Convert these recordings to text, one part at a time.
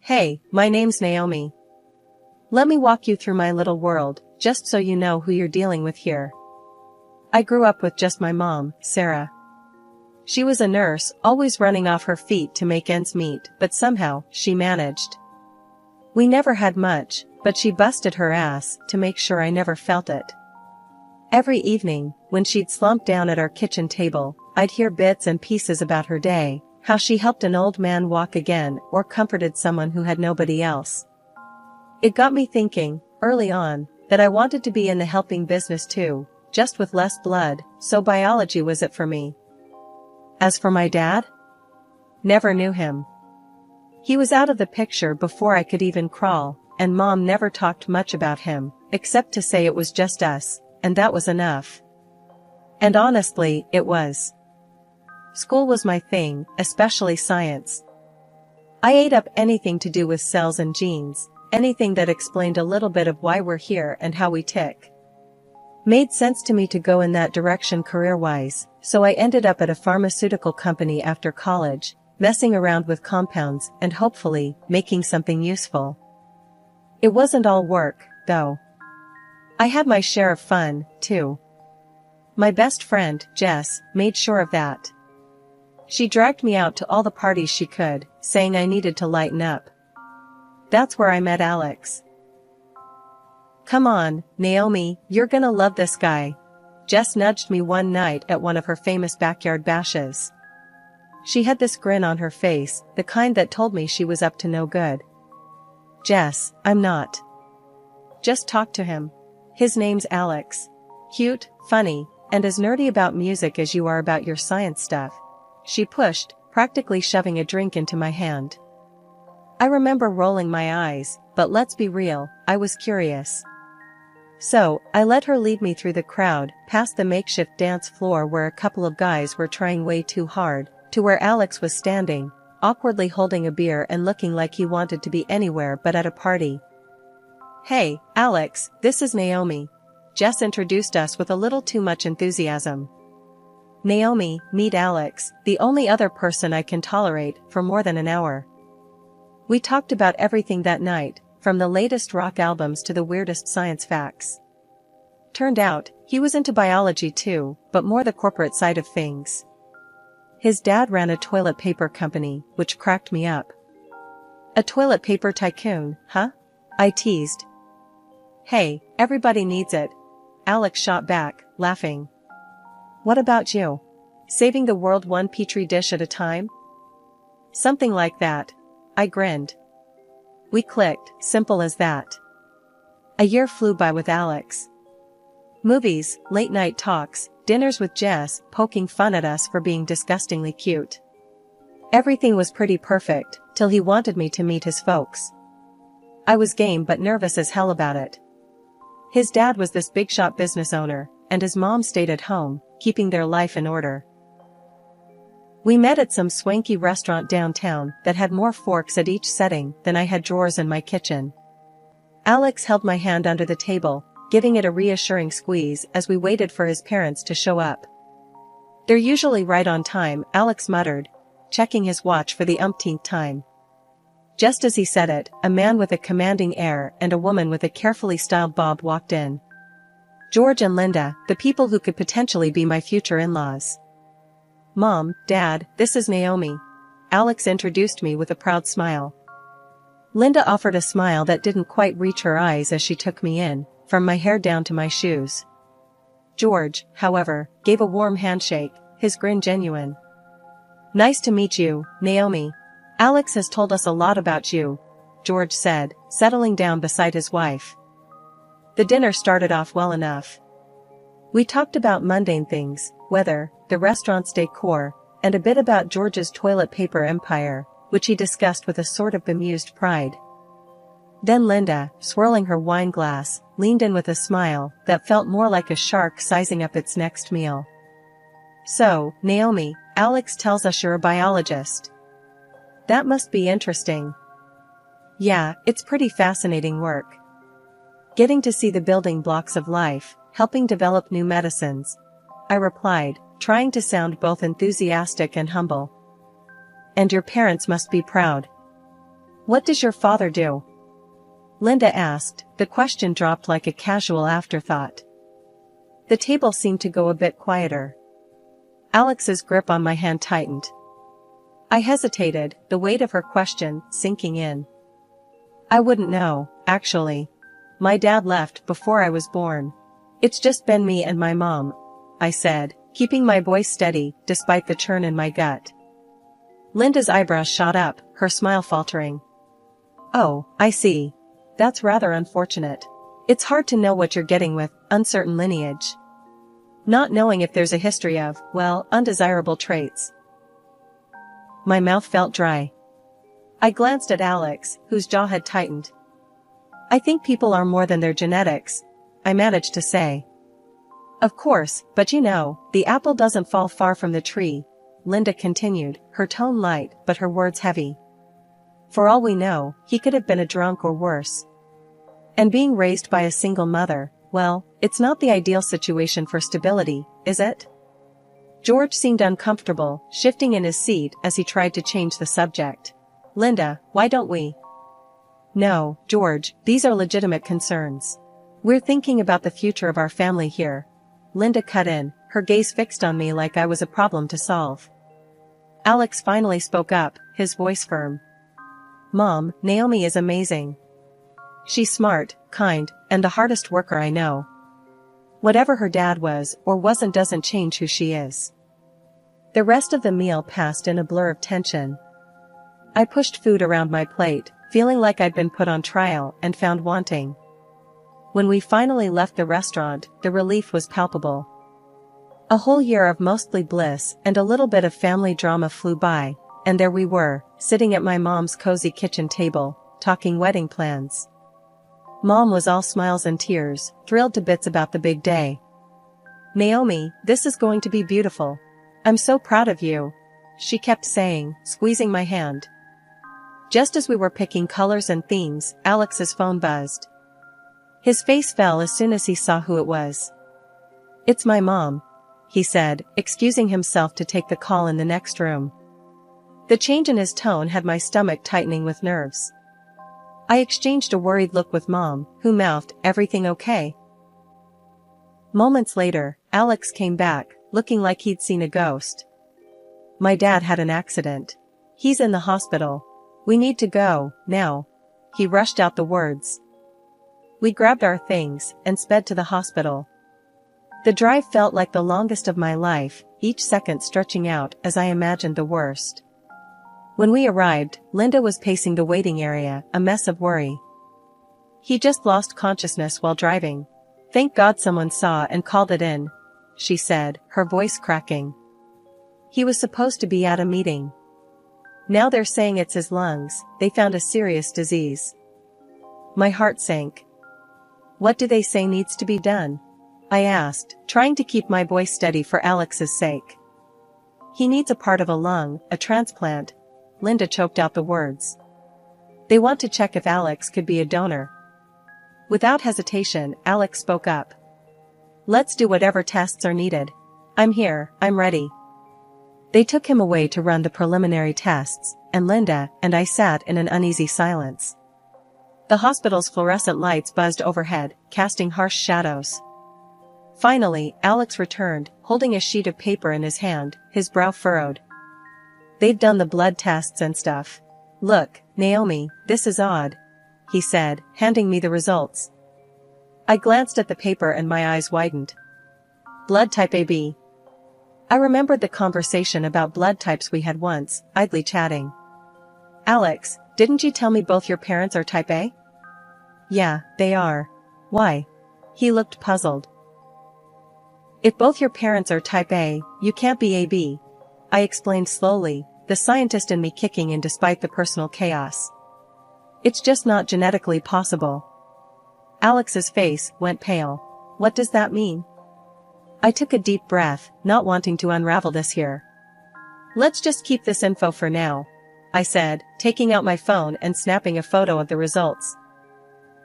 Hey, my name's Naomi. Let me walk you through my little world, just so you know who you're dealing with here. I grew up with just my mom, Sarah. She was a nurse, always running off her feet to make ends meet, but somehow, she managed. We never had much, but she busted her ass to make sure I never felt it. Every evening, when she'd slump down at our kitchen table, I'd hear bits and pieces about her day, how she helped an old man walk again or comforted someone who had nobody else. It got me thinking, early on, that I wanted to be in the helping business too, just with less blood, so biology was it for me. As for my dad? Never knew him. He was out of the picture before I could even crawl, and Mom never talked much about him, except to say it was just us, and that was enough. And honestly, it was. School was my thing, especially science. I ate up anything to do with cells and genes, anything that explained a little bit of why we're here and how we tick. Made sense to me to go in that direction career-wise, so I ended up at a pharmaceutical company after college, messing around with compounds and hopefully making something useful. It wasn't all work, though. I had my share of fun, too. My best friend, Jess, made sure of that. She dragged me out to all the parties she could, saying I needed to lighten up. That's where I met Alex. Come on, Naomi, you're gonna love this guy. Jess nudged me one night at one of her famous backyard bashes. She had this grin on her face, the kind that told me she was up to no good. Jess, I'm not. Just talk to him. His name's Alex. Cute, funny, and as nerdy about music as you are about your science stuff. She pushed, practically shoving a drink into my hand. I remember rolling my eyes, but let's be real, I was curious. So, I let her lead me through the crowd, past the makeshift dance floor where a couple of guys were trying way too hard, to where Alex was standing, awkwardly holding a beer and looking like he wanted to be anywhere but at a party. Hey, Alex, this is Naomi. Jess introduced us with a little too much enthusiasm. Naomi, meet Alex, the only other person I can tolerate for more than an hour. We talked about everything that night, from the latest rock albums to the weirdest science facts. Turned out, he was into biology too, but more the corporate side of things. His dad ran a toilet paper company, which cracked me up. A toilet paper tycoon, huh? I teased. Hey, everybody needs it. Alex shot back, laughing. What about you? Saving the world one petri dish at a time? Something like that. I grinned. We clicked, simple as that. A year flew by with Alex. Movies, late-night talks, dinners with Jess, poking fun at us for being disgustingly cute. Everything was pretty perfect, till he wanted me to meet his folks. I was game but nervous as hell about it. His dad was this big-shot business owner, and his mom stayed at home, keeping their life in order. We met at some swanky restaurant downtown that had more forks at each setting than I had drawers in my kitchen. Alex held my hand under the table, giving it a reassuring squeeze as we waited for his parents to show up. They're usually right on time, Alex muttered, checking his watch for the umpteenth time. Just as he said it, a man with a commanding air and a woman with a carefully styled bob walked in. George and Linda, the people who could potentially be my future in-laws. Mom, Dad, this is Naomi. Alex introduced me with a proud smile. Linda offered a smile that didn't quite reach her eyes as she took me in, from my hair down to my shoes. George, however, gave a warm handshake, his grin genuine. Nice to meet you, Naomi. Alex has told us a lot about you, George said, settling down beside his wife. The dinner started off well enough. We talked about mundane things, weather, the restaurant's decor, and a bit about George's toilet paper empire, which he discussed with a sort of bemused pride. Then Linda, swirling her wine glass, leaned in with a smile that felt more like a shark sizing up its next meal. So, Naomi, Alex tells us you're a biologist. That must be interesting. Yeah, it's pretty fascinating work. Getting to see the building blocks of life, helping develop new medicines, I replied, trying to sound both enthusiastic and humble. And your parents must be proud. What does your father do? Linda asked, the question dropped like a casual afterthought. The table seemed to go a bit quieter. Alex's grip on my hand tightened. I hesitated, the weight of her question sinking in. I wouldn't know, actually. My dad left before I was born. It's just been me and my mom, I said, keeping my voice steady despite the churn in my gut. Linda's eyebrows shot up, her smile faltering. Oh, I see. That's rather unfortunate. It's hard to know what you're getting with uncertain lineage. Not knowing if there's a history of, well, undesirable traits. My mouth felt dry. I glanced at Alex, whose jaw had tightened. I think people are more than their genetics, I managed to say. Of course, but you know, the apple doesn't fall far from the tree, Linda continued, her tone light but her words heavy. For all we know, he could have been a drunk or worse. And being raised by a single mother, well, it's not the ideal situation for stability, is it? George seemed uncomfortable, shifting in his seat as he tried to change the subject. Linda, why don't we? No, George, these are legitimate concerns. We're thinking about the future of our family here. Linda cut in, her gaze fixed on me like I was a problem to solve. Alex finally spoke up, his voice firm. Mom, Naomi is amazing. She's smart, kind, and the hardest worker I know. Whatever her dad was or wasn't doesn't change who she is. The rest of the meal passed in a blur of tension. I pushed food around my plate, feeling like I'd been put on trial and found wanting. When we finally left the restaurant, the relief was palpable. A whole year of mostly bliss and a little bit of family drama flew by, and there we were, sitting at my mom's cozy kitchen table, talking wedding plans. Mom was all smiles and tears, thrilled to bits about the big day. Naomi, this is going to be beautiful. I'm so proud of you, she kept saying, squeezing my hand. Just as we were picking colors and themes, Alex's phone buzzed. His face fell as soon as he saw who it was. It's my mom, he said, excusing himself to take the call in the next room. The change in his tone had my stomach tightening with nerves. I exchanged a worried look with Mom, who mouthed, "Everything okay?" Moments later, Alex came back, looking like he'd seen a ghost. "My dad had an accident. He's in the hospital. We need to go, now." He rushed out the words. We grabbed our things and sped to the hospital. The drive felt like the longest of my life, each second stretching out as I imagined the worst. When we arrived, Linda was pacing the waiting area, a mess of worry. "He just lost consciousness while driving. Thank God someone saw and called it in," she said, her voice cracking. "He was supposed to be at a meeting. Now they're saying it's his lungs, they found a serious disease." My heart sank. "What do they say needs to be done?" I asked, trying to keep my voice steady for Alex's sake. "He needs a part of a lung, a transplant." Linda choked out the words. "They want to check if Alex could be a donor." Without hesitation, Alex spoke up. "Let's do whatever tests are needed. I'm here, I'm ready." They took him away to run the preliminary tests, and Linda and I sat in an uneasy silence. The hospital's fluorescent lights buzzed overhead, casting harsh shadows. Finally, Alex returned, holding a sheet of paper in his hand, his brow furrowed. "They've done the blood tests and stuff. Look, Naomi, this is odd," he said, handing me the results. I glanced at the paper and my eyes widened. Blood type AB. I remembered the conversation about blood types we had once, idly chatting. "Alex, didn't you tell me both your parents are type A?" "Yeah, they are. Why?" He looked puzzled. "If both your parents are type A, you can't be AB," I explained slowly, the scientist in me kicking in despite the personal chaos. "It's just not genetically possible." Alex's face went pale. "What does that mean?" I took a deep breath, not wanting to unravel this here. "Let's just keep this info for now," I said, taking out my phone and snapping a photo of the results.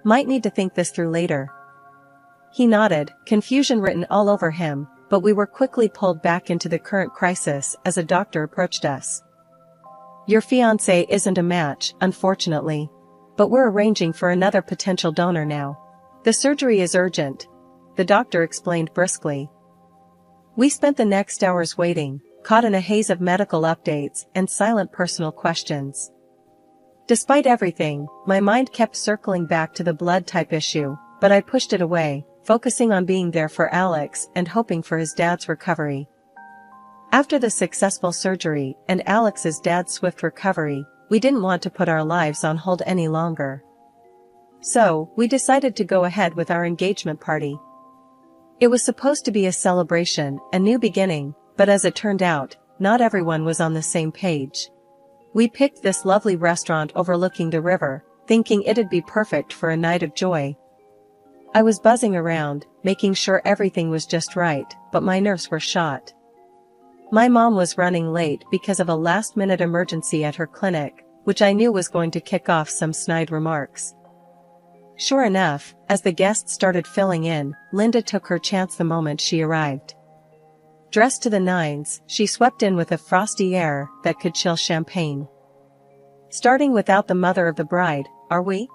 "Might need to think this through later." He nodded, confusion written all over him, but we were quickly pulled back into the current crisis as a doctor approached us. Your fiancé isn't a match, unfortunately. But we're arranging for another potential donor now. The surgery is urgent, the doctor explained briskly. We spent the next hours waiting, caught in a haze of medical updates and silent personal questions. Despite everything, my mind kept circling back to the blood type issue, but I pushed it away, focusing on being there for Alex and hoping for his dad's recovery. After the successful surgery and Alex's dad's swift recovery, we didn't want to put our lives on hold any longer. So, we decided to go ahead with our engagement party. It was supposed to be a celebration, a new beginning, but as it turned out, not everyone was on the same page. We picked this lovely restaurant overlooking the river, thinking it'd be perfect for a night of joy. I was buzzing around, making sure everything was just right, but my nerves were shot. My mom was running late because of a last-minute emergency at her clinic, which I knew was going to kick off some snide remarks. Sure enough, as the guests started filling in, Linda took her chance the moment she arrived. Dressed to the nines, she swept in with a frosty air that could chill champagne. "Starting without the mother of the bride, are we?"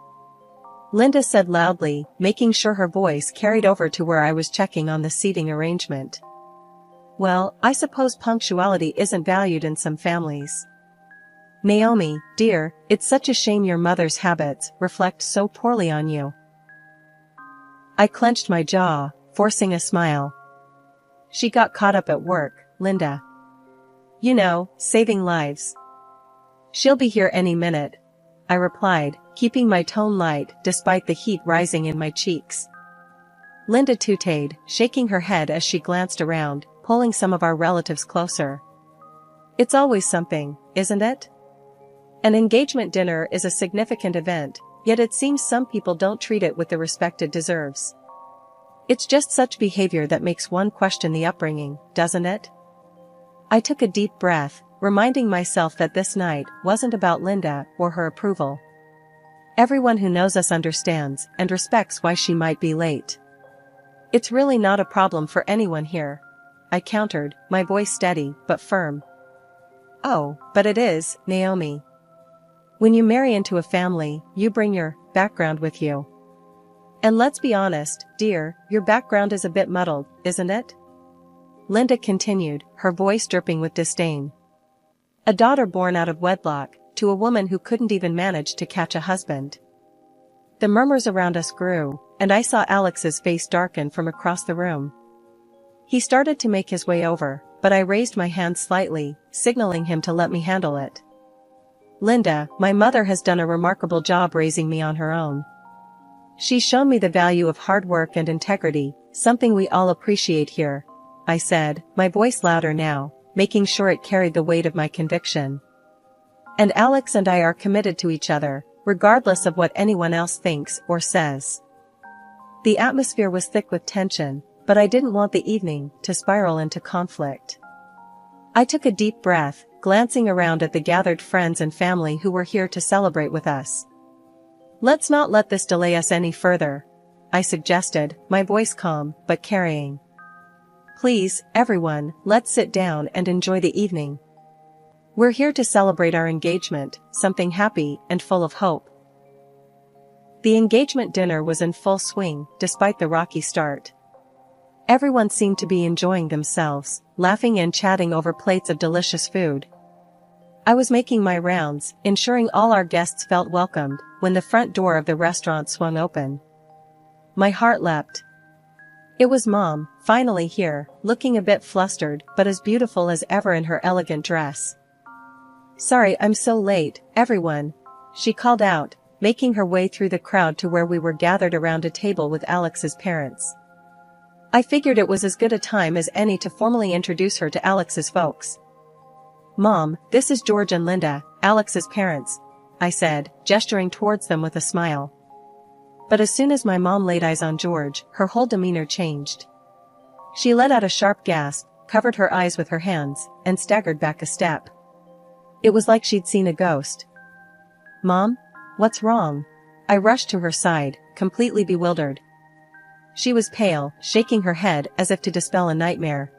Linda said loudly, making sure her voice carried over to where I was checking on the seating arrangement. Well, I suppose punctuality isn't valued in some families. Naomi, dear, it's such a shame your mother's habits reflect so poorly on you. I clenched my jaw, forcing a smile. She got caught up at work, Linda. You know, saving lives. She'll be here any minute, I replied, keeping my tone light despite the heat rising in my cheeks. Linda tooted, shaking her head as she glanced around, pulling some of our relatives closer. It's always something, isn't it? An engagement dinner is a significant event, yet it seems some people don't treat it with the respect it deserves. It's just such behavior that makes one question the upbringing, doesn't it? I took a deep breath, reminding myself that this night wasn't about Linda or her approval. Everyone who knows us understands and respects why she might be late. It's really not a problem for anyone here, I countered, my voice steady but firm. Oh, but it is, Naomi. When you marry into a family, you bring your background with you. And let's be honest, dear, your background is a bit muddled, isn't it? Linda continued, her voice dripping with disdain. A daughter born out of wedlock, to a woman who couldn't even manage to catch a husband. The murmurs around us grew, and I saw Alex's face darken from across the room. He started to make his way over, but I raised my hand slightly, signaling him to let me handle it. Linda, my mother has done a remarkable job raising me on her own. She's shown me the value of hard work and integrity, something we all appreciate here, I said, my voice louder now, making sure it carried the weight of my conviction. And Alex and I are committed to each other, regardless of what anyone else thinks or says. The atmosphere was thick with tension, but I didn't want the evening to spiral into conflict. I took a deep breath, glancing around at the gathered friends and family who were here to celebrate with us. Let's not let this delay us any further, I suggested, my voice calm but carrying. Please, everyone, let's sit down and enjoy the evening. We're here to celebrate our engagement, something happy and full of hope. The engagement dinner was in full swing, despite the rocky start. Everyone seemed to be enjoying themselves, laughing and chatting over plates of delicious food. I was making my rounds, ensuring all our guests felt welcomed, when the front door of the restaurant swung open. My heart leapt. It was Mom, finally here, looking a bit flustered but as beautiful as ever in her elegant dress. Sorry I'm so late, everyone, she called out, making her way through the crowd to where we were gathered around a table with Alex's parents. I figured it was as good a time as any to formally introduce her to Alex's folks. Mom, this is George and Linda, Alex's parents, I said, gesturing towards them with a smile. But as soon as my mom laid eyes on George, her whole demeanor changed. She let out a sharp gasp, covered her eyes with her hands, and staggered back a step. It was like she'd seen a ghost. Mom? What's wrong? I rushed to her side, completely bewildered. She was pale, shaking her head as if to dispel a nightmare.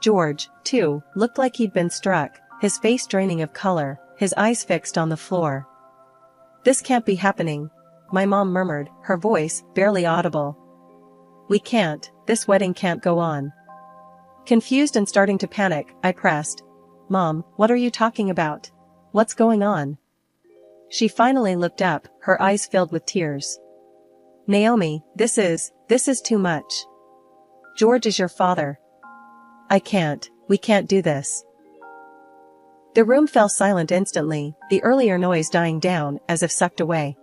George, too, looked like he'd been struck, his face draining of color, his eyes fixed on the floor. "This can't be happening," my mom murmured, her voice barely audible. "We can't, this wedding can't go on." Confused and starting to panic, I pressed, "Mom, what are you talking about? What's going on?" She finally looked up, her eyes filled with tears. "Naomi, this is too much. George is your father. We can't do this." The room fell silent instantly, the earlier noise dying down as if sucked away.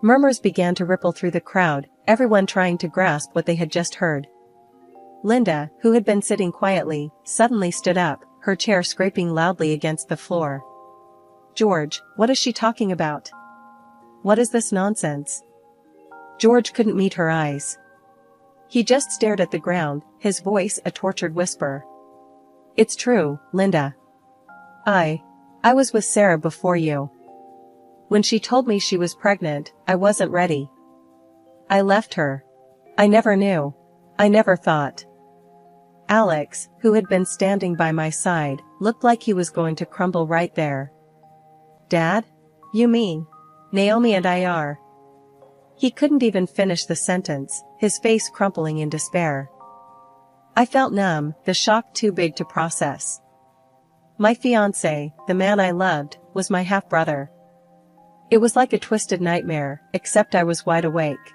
Murmurs began to ripple through the crowd, everyone trying to grasp what they had just heard. Linda, who had been sitting quietly, suddenly stood up, her chair scraping loudly against the floor. "George, what is she talking about? What is this nonsense?" George couldn't meet her eyes. He just stared at the ground, his voice a tortured whisper. "It's true, Linda. I was with Sarah before you. When she told me she was pregnant, I wasn't ready. I left her. I never knew. I never thought." Alex, who had been standing by my side, looked like he was going to crumble right there. "Dad? You mean Naomi and I are?" He couldn't even finish the sentence, his face crumpling in despair. I felt numb, the shock too big to process. My fiancé, the man I loved, was my half-brother. It was like a twisted nightmare, except I was wide awake.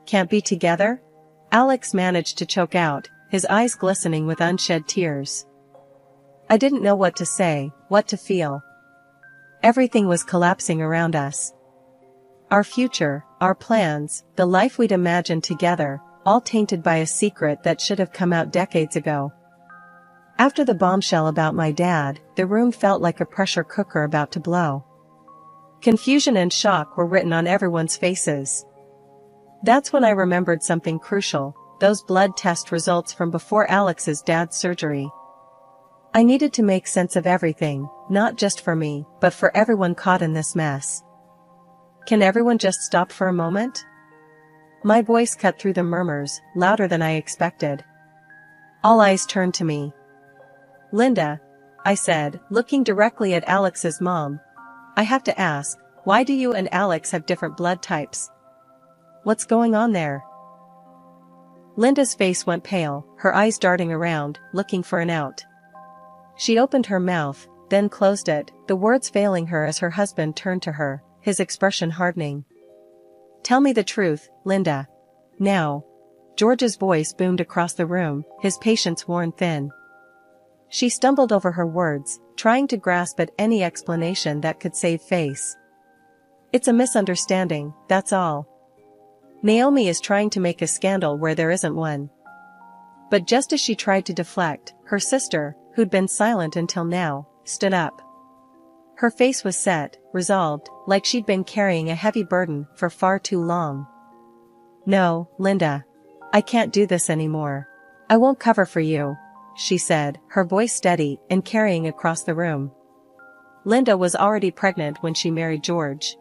"Can't be together?" Alex managed to choke out, his eyes glistening with unshed tears. I didn't know what to say, what to feel. Everything was collapsing around us. Our future, our plans, the life we'd imagined together, all tainted by a secret that should have come out decades ago. After the bombshell about my dad, the room felt like a pressure cooker about to blow. Confusion and shock were written on everyone's faces. That's when I remembered something crucial, those blood test results from before Alex's dad's surgery. I needed to make sense of everything, not just for me, but for everyone caught in this mess. "Can everyone just stop for a moment?" My voice cut through the murmurs, louder than I expected. All eyes turned to me. "Linda," I said, looking directly at Alex's mom, "I have to ask, why do you and Alex have different blood types? What's going on there?" Linda's face went pale, her eyes darting around, looking for an out. She opened her mouth, then closed it, the words failing her as her husband turned to her, his expression hardening. "Tell me the truth, Linda. Now." George's voice boomed across the room, his patience worn thin. She stumbled over her words, trying to grasp at any explanation that could save face. "It's a misunderstanding, that's all. Naomi is trying to make a scandal where there isn't one." But just as she tried to deflect, her sister, who'd been silent until now, stood up. Her face was set, resolved, like she'd been carrying a heavy burden for far too long. "No, Linda. I can't do this anymore. I won't cover for you," she said, her voice steady and carrying across the room. "Linda was already pregnant when she married George.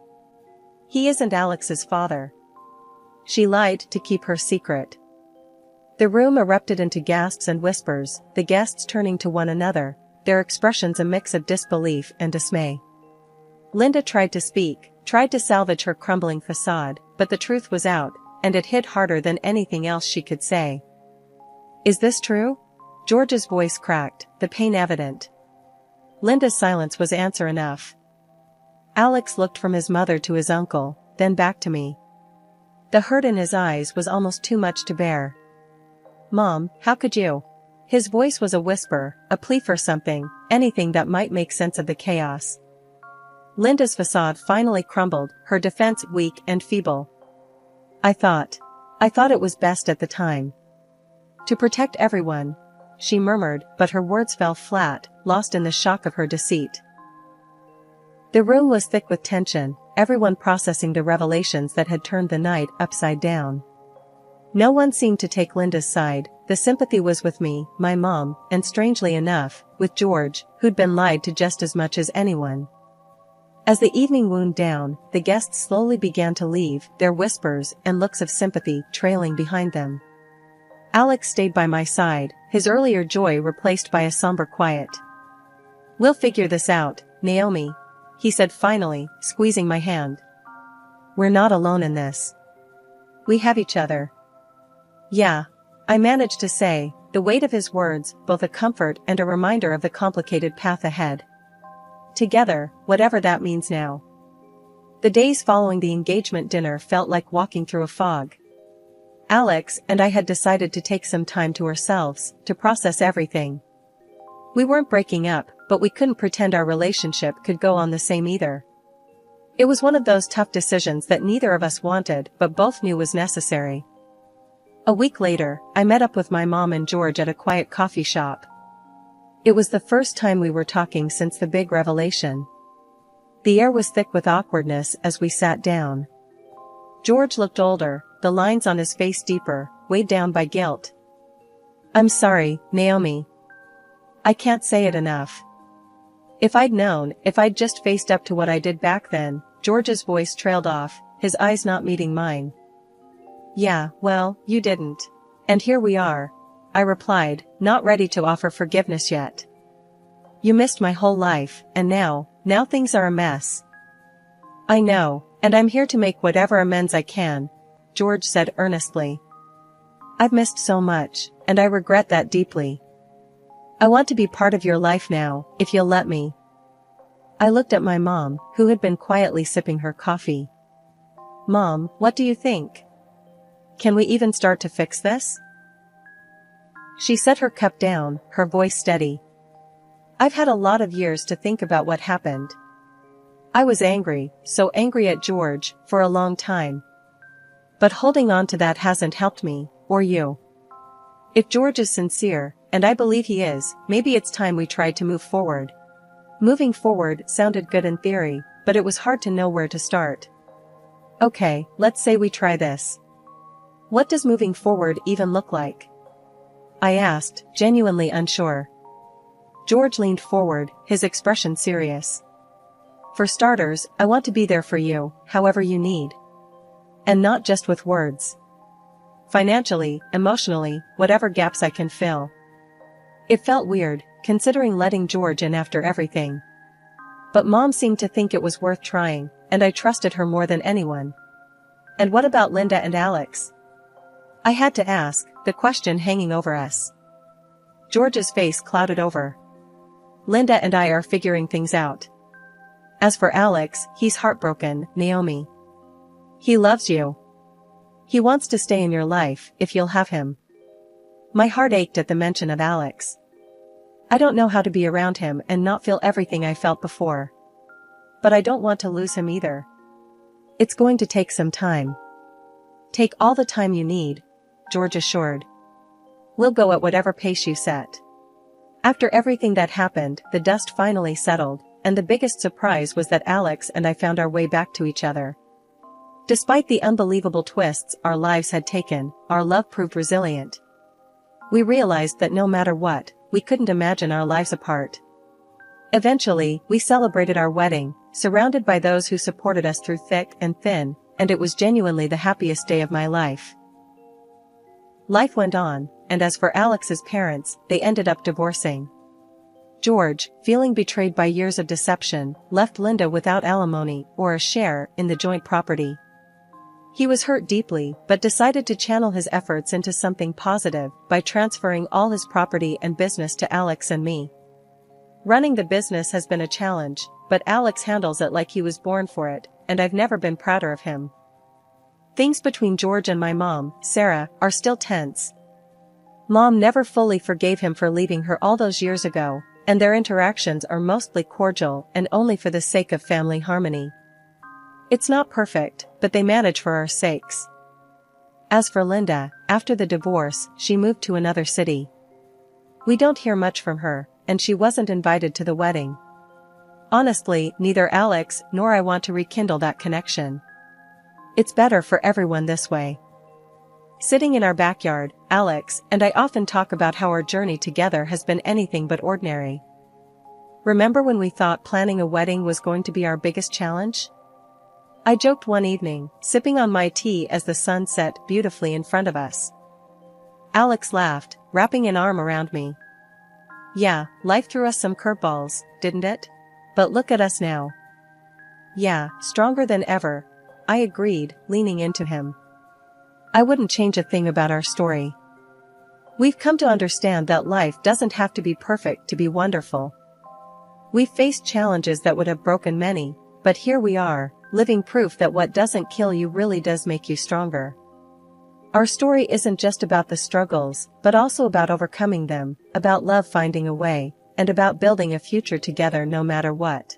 He isn't Alex's father. She lied to keep her secret." The room erupted into gasps and whispers, the guests turning to one another, their expressions a mix of disbelief and dismay. Linda tried to speak, tried to salvage her crumbling facade, but the truth was out, and it hit harder than anything else she could say. "Is this true?" George's voice cracked, the pain evident. Linda's silence was answer enough. Alex looked from his mother to his uncle, then back to me. The hurt in his eyes was almost too much to bear. "Mom, how could you?" His voice was a whisper, a plea for something, anything that might make sense of the chaos. Linda's facade finally crumbled, her defense weak and feeble. I thought it was best at the time. To protect everyone," she murmured, but her words fell flat, lost in the shock of her deceit. The room was thick with tension, everyone processing the revelations that had turned the night upside down. No one seemed to take Linda's side, the sympathy was with me, my mom, and strangely enough, with George, who'd been lied to just as much as anyone. As the evening wound down, the guests slowly began to leave, their whispers and looks of sympathy trailing behind them. Alex stayed by my side, his earlier joy replaced by a somber quiet. "We'll figure this out, Naomi," he said finally, squeezing my hand. We're not alone in this. We have each other. Yeah, I managed to say, the weight of his words, both a comfort and a reminder of the complicated path ahead. Together, whatever that means now. The days following the engagement dinner felt like walking through a fog. Alex and I had decided to take some time to ourselves, to process everything. We weren't breaking up, but we couldn't pretend our relationship could go on the same either. It was one of those tough decisions that neither of us wanted but both knew was necessary. A week later, I met up with my mom and George at a quiet coffee shop. It was the first time we were talking since the big revelation. The air was thick with awkwardness as we sat down. George looked older, the lines on his face deeper, weighed down by guilt. I'm sorry, Naomi. I can't say it enough. If I'd just faced up to what I did back then, George's voice trailed off, his eyes not meeting mine. Yeah, well, you didn't. And here we are, I replied, not ready to offer forgiveness yet. You missed my whole life, and now things are a mess. I know, and I'm here to make whatever amends I can, George said earnestly. I've missed so much, and I regret that deeply. I want to be part of your life now, if you'll let me. I looked at my mom, who had been quietly sipping her coffee. Mom, what do you think? Can we even start to fix this? She set her cup down, her voice steady. I've had a lot of years to think about what happened. I was angry, so angry at George, for a long time. But holding on to that hasn't helped me, or you. If George is sincere, and I believe he is, maybe it's time we tried to move forward. Moving forward sounded good in theory, but it was hard to know where to start. Okay, let's say we try this. What does moving forward even look like? I asked, genuinely unsure. George leaned forward, his expression serious. For starters, I want to be there for you, however you need. And not just with words. Financially, emotionally, whatever gaps I can fill. It felt weird, considering letting George in after everything. But Mom seemed to think it was worth trying, and I trusted her more than anyone. And what about Linda and Alex? I had to ask, the question hanging over us. George's face clouded over. Linda and I are figuring things out. As for Alex, he's heartbroken, Naomi. He loves you. He wants to stay in your life, if you'll have him. My heart ached at the mention of Alex. I don't know how to be around him and not feel everything I felt before. But I don't want to lose him either. It's going to take some time. Take all the time you need, George assured. We'll go at whatever pace you set. After everything that happened, the dust finally settled, and the biggest surprise was that Alex and I found our way back to each other. Despite the unbelievable twists our lives had taken, our love proved resilient. We realized that no matter what, we couldn't imagine our lives apart. Eventually, we celebrated our wedding, surrounded by those who supported us through thick and thin, and it was genuinely the happiest day of my life. Life went on, and as for Alex's parents, they ended up divorcing. George, feeling betrayed by years of deception, left Linda without alimony or a share in the joint property. He was hurt deeply, but decided to channel his efforts into something positive by transferring all his property and business to Alex and me. Running the business has been a challenge, but Alex handles it like he was born for it, and I've never been prouder of him. Things between George and my mom, Sarah, are still tense. Mom never fully forgave him for leaving her all those years ago, and their interactions are mostly cordial and only for the sake of family harmony. It's not perfect, but they manage for our sakes. As for Linda, after the divorce, she moved to another city. We don't hear much from her, and she wasn't invited to the wedding. Honestly, neither Alex nor I want to rekindle that connection. It's better for everyone this way. Sitting in our backyard, Alex and I often talk about how our journey together has been anything but ordinary. Remember when we thought planning a wedding was going to be our biggest challenge? I joked one evening, sipping on my tea as the sun set beautifully in front of us. Alex laughed, wrapping an arm around me. Yeah, life threw us some curveballs, didn't it? But look at us now. Yeah, stronger than ever, I agreed, leaning into him. I wouldn't change a thing about our story. We've come to understand that life doesn't have to be perfect to be wonderful. We've faced challenges that would have broken many, but here we are, living proof that what doesn't kill you really does make you stronger. Our story isn't just about the struggles, but also about overcoming them, about love finding a way, and about building a future together no matter what.